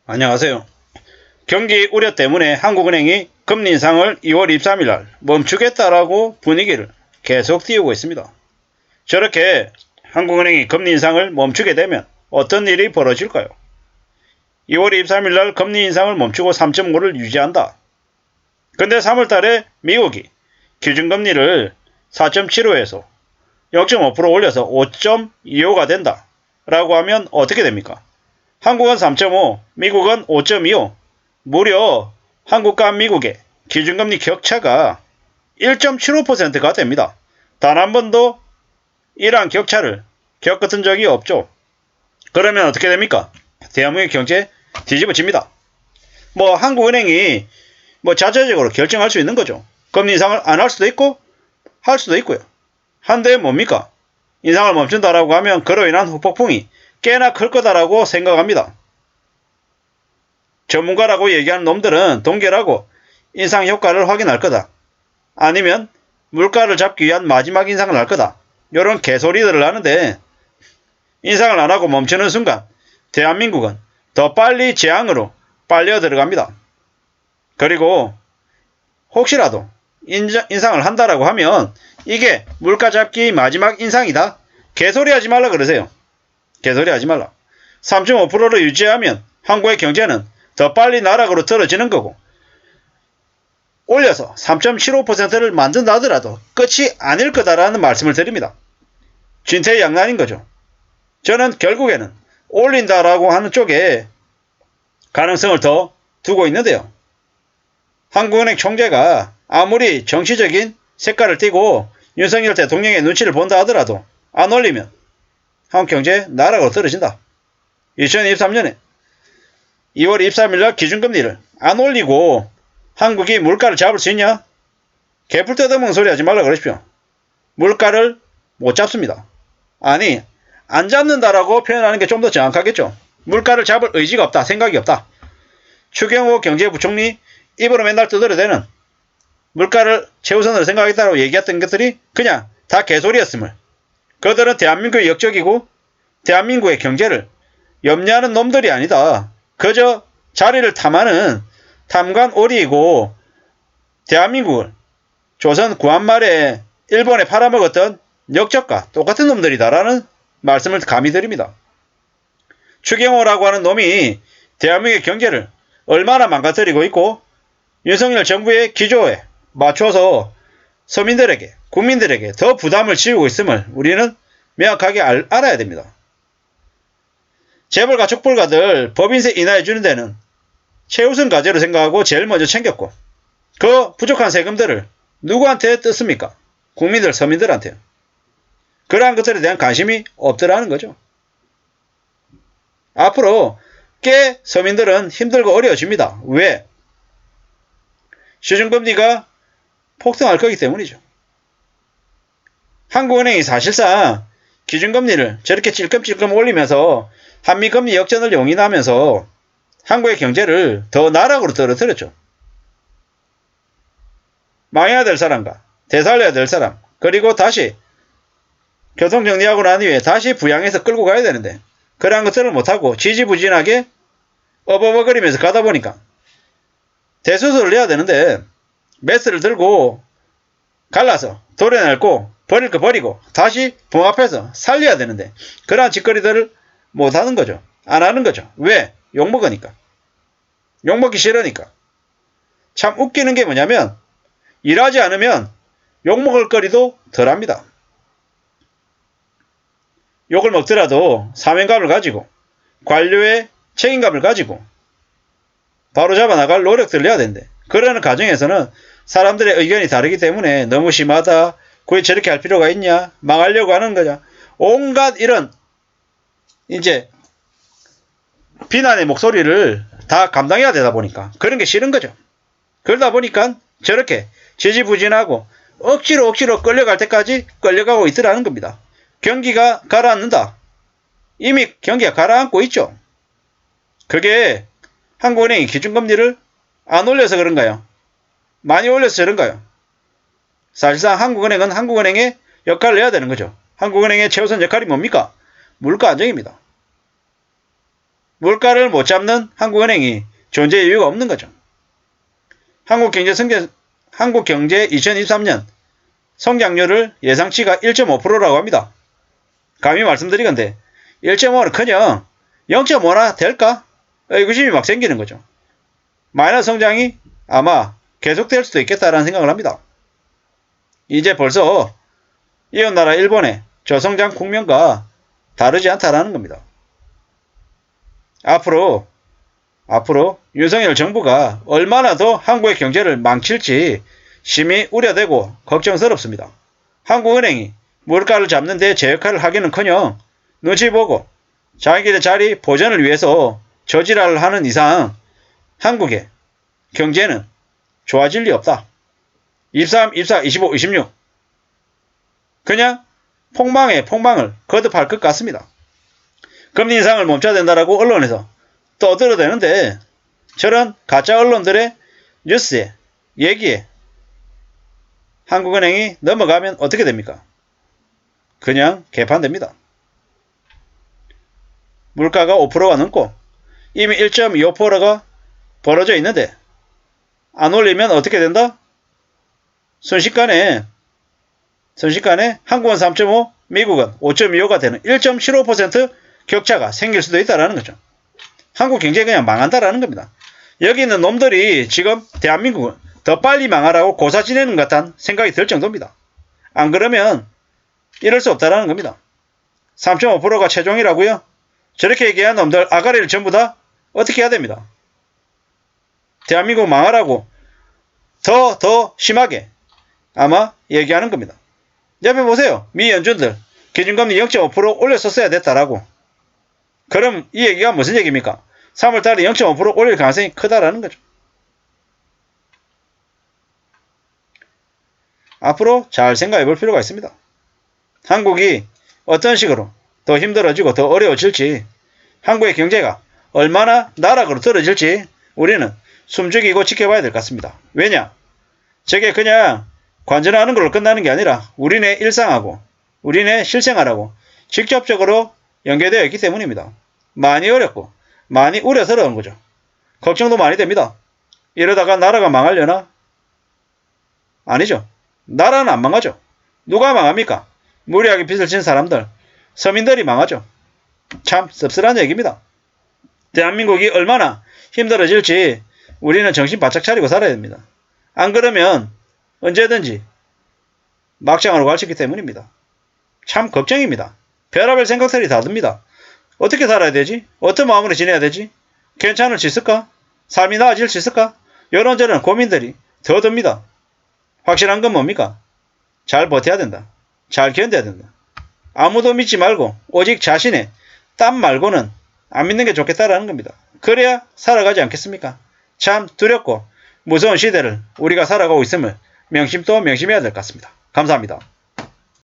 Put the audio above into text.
안녕하세요. 경기 우려 때문에 한국은행이 금리 인상을 2월 23일 날 멈추겠다라고 분위기를 계속 띄우고 있습니다. 저렇게 한국은행이 금리 인상을 멈추게 되면 어떤 일이 벌어질까요? 2월 23일 날 금리 인상을 멈추고 3.5를 유지한다. 근데 3월 달에 미국이 기준금리를 4.75에서 0.5% 올려서 5.25가 된다. 라고 하면 어떻게 됩니까? 한국은 3.5, 미국은 5.25, 무려 한국과 미국의 기준금리 격차가 1.75%가 됩니다. 단 한 번도 이러한 격차를 겪었던 적이 없죠. 그러면 어떻게 됩니까? 대한민국의 경제 뒤집어집니다. 한국은행이 자체적으로 결정할 수 있는 거죠. 금리 인상을 안 할 수도 있고 할 수도 있고요. 한데 뭡니까? 인상을 멈춘다라고 하면 그로 인한 후폭풍이 꽤나 클 거다라고 생각합니다. 전문가라고 얘기하는 놈들은 동결하고 인상 효과를 확인할 거다. 아니면 물가를 잡기 위한 마지막 인상을 할 거다. 이런 개소리들을 하는데 인상을 안 하고 멈추는 순간 대한민국은 더 빨리 재앙으로 빨려 들어갑니다. 그리고 혹시라도 인상을 한다라고 하면 이게 물가 잡기 마지막 인상이다. 개소리 하지 말라 그러세요. 개소리 하지 말라. 3.5%를 유지하면 한국의 경제는 더 빨리 나락으로 떨어지는 거고 올려서 3.75%를 만든다 하더라도 끝이 아닐 거다라는 말씀을 드립니다. 진퇴양난인 거죠. 저는 결국에는 올린다라고 하는 쪽에 가능성을 더 두고 있는데요. 한국은행 총재가 아무리 정치적인 색깔을 띠고 윤석열 대통령의 눈치를 본다 하더라도 안 올리면 한국 경제 나락으로 떨어진다. 2023년에 2월 23일 날 기준금리를 안 올리고 한국이 물가를 잡을 수 있냐? 개풀 뜯어먹는 소리 하지 말라 그러십시오. 물가를 못 잡습니다. 아니, 안 잡는다라고 표현하는 게 좀 더 정확하겠죠. 물가를 잡을 의지가 없다, 생각이 없다. 추경호 경제부총리 입으로 맨날 두드려대는 물가를 최우선으로 생각했다고 얘기했던 것들이 그냥 다 개소리였음을. 그들은 대한민국의 역적이고 대한민국의 경제를 염려하는 놈들이 아니다. 그저 자리를 탐하는 탐관오리이고 대한민국을 조선 구한말에 일본에 팔아먹었던 역적과 똑같은 놈들이다라는 말씀을 감히 드립니다. 추경호라고 하는 놈이 대한민국의 경제를 얼마나 망가뜨리고 있고 윤석열 정부의 기조에 맞춰서 서민들에게 국민들에게 더 부담을 지우고 있음을 우리는 명확하게 알아야 됩니다. 재벌가 족벌가들 법인세 인하해주는 데는 최우선 과제로 생각하고 제일 먼저 챙겼고 그 부족한 세금들을 누구한테 뜯습니까? 국민들, 서민들한테요. 그러한 것들에 대한 관심이 없더라는 거죠. 앞으로 꽤 서민들은 힘들고 어려워집니다. 왜? 시중금리가 폭등할 거기 때문이죠. 한국은행이 사실상 기준금리를 저렇게 찔끔찔끔 올리면서 한미금리 역전을 용인하면서 한국의 경제를 더 나락으로 떨어뜨렸죠. 망해야 될 사람과 되살려야 될 사람 그리고 다시 교통정리하고 난 이후에 다시 부양해서 끌고 가야 되는데 그러한 것들을 못하고 지지부진하게 어버버거리면서 가다 보니까 대수술을 해야 되는데 메스를 들고 갈라서 도려내고 버릴 거 버리고 다시 봉합해서 살려야 되는데 그러한 짓거리들을 못하는 거죠. 안 하는 거죠. 왜? 욕먹으니까. 욕먹기 싫으니까. 참 웃기는 게 뭐냐면 일하지 않으면 욕먹을 거리도 덜합니다. 욕을 먹더라도 사명감을 가지고 관료의 책임감을 가지고 바로잡아 나갈 노력들을 해야 되는데 그러는 과정에서는 사람들의 의견이 다르기 때문에 너무 심하다. 왜 저렇게 할 필요가 있냐? 망하려고 하는 거냐? 온갖 이런 이제 비난의 목소리를 다 감당해야 되다 보니까 그런 게 싫은 거죠. 그러다 보니까 저렇게 지지부진하고 억지로 끌려갈 때까지 끌려가고 있더라는 겁니다. 경기가 가라앉는다. 이미 경기가 가라앉고 있죠. 그게 한국은행이 기준금리를 안 올려서 그런가요? 많이 올려서 그런가요? 사실상 한국은행은 한국은행의 역할을 해야 되는 거죠. 한국은행의 최우선 역할이 뭡니까? 물가 안정입니다. 물가를 못 잡는 한국은행이 존재 이유가 없는 거죠. 한국경제 2023년 성장률을 예상치가 1.5%라고 합니다. 감히 말씀드리건대 1.5는 커녕 0.5나 될까? 의구심이 막 생기는 거죠. 마이너스 성장이 아마 계속될 수도 있겠다라는 생각을 합니다. 이제 벌써 이웃나라 일본의 저성장 국면과 다르지 않다라는 겁니다. 앞으로 윤석열 정부가 얼마나 더 한국의 경제를 망칠지 심히 우려되고 걱정스럽습니다. 한국은행이 물가를 잡는 데 제 역할을 하기는커녕 눈치 보고 자기의 자리 보전을 위해서 저지랄을 하는 이상 한국의 경제는 좋아질 리 없다. 23, 24, 25, 26 그냥 폭망에 폭망을 거듭할 것 같습니다. 금리 인상을 멈춰야 된다라고 언론에서 떠들어대는데 저런 가짜 언론들의 뉴스에 얘기에 한국은행이 넘어가면 어떻게 됩니까? 그냥 개판됩니다. 물가가 5%가 넘고 이미 1.25%가 벌어져 있는데 안 올리면 어떻게 된다? 순식간에 한국은 3.5, 미국은 5.25가 되는 1.75% 격차가 생길 수도 있다는 거죠. 한국 경제가 그냥 망한다라는 겁니다. 여기 있는 놈들이 지금 대한민국은 더 빨리 망하라고 고사 지내는 것 같다는 생각이 들 정도입니다. 안 그러면 이럴 수 없다라는 겁니다. 3.5%가 최종이라고요? 저렇게 얘기한 놈들 아가리를 전부 다 어떻게 해야 됩니다. 대한민국 망하라고 더 심하게 아마 얘기하는 겁니다. 옆에 보세요. 미 연준들 기준금리 0.5% 올렸었어야 됐다라고. 그럼 이 얘기가 무슨 얘기입니까? 3월달에 0.5% 올릴 가능성이 크다라는 거죠. 앞으로 잘 생각해 볼 필요가 있습니다. 한국이 어떤 식으로 더 힘들어지고 더 어려워질지, 한국의 경제가 얼마나 나락으로 떨어질지 우리는 숨죽이고 지켜봐야 될 것 같습니다. 왜냐? 저게 그냥 관전하는 걸로 끝나는 게 아니라 우리네 일상하고 우리네 실생활하고 직접적으로 연계되어 있기 때문입니다. 많이 어렵고 많이 우려스러운 거죠. 걱정도 많이 됩니다. 이러다가 나라가 망하려나? 아니죠. 나라는 안 망하죠. 누가 망합니까? 무리하게 빚을 진 사람들, 서민들이 망하죠. 참 씁쓸한 얘기입니다. 대한민국이 얼마나 힘들어질지 우리는 정신 바짝 차리고 살아야 됩니다. 안 그러면 언제든지 막장으로 갈 수 있기 때문입니다. 참 걱정입니다. 별의별 생각들이 다 듭니다. 어떻게 살아야 되지? 어떤 마음으로 지내야 되지? 괜찮을 수 있을까? 삶이 나아질 수 있을까? 이런저런 고민들이 더 듭니다. 확실한 건 뭡니까? 잘 버텨야 된다. 잘 견뎌야 된다. 아무도 믿지 말고 오직 자신의 땀 말고는 안 믿는 게 좋겠다라는 겁니다. 그래야 살아가지 않겠습니까? 참 두렵고 무서운 시대를 우리가 살아가고 있음을 명심해야 될 것 같습니다. 감사합니다.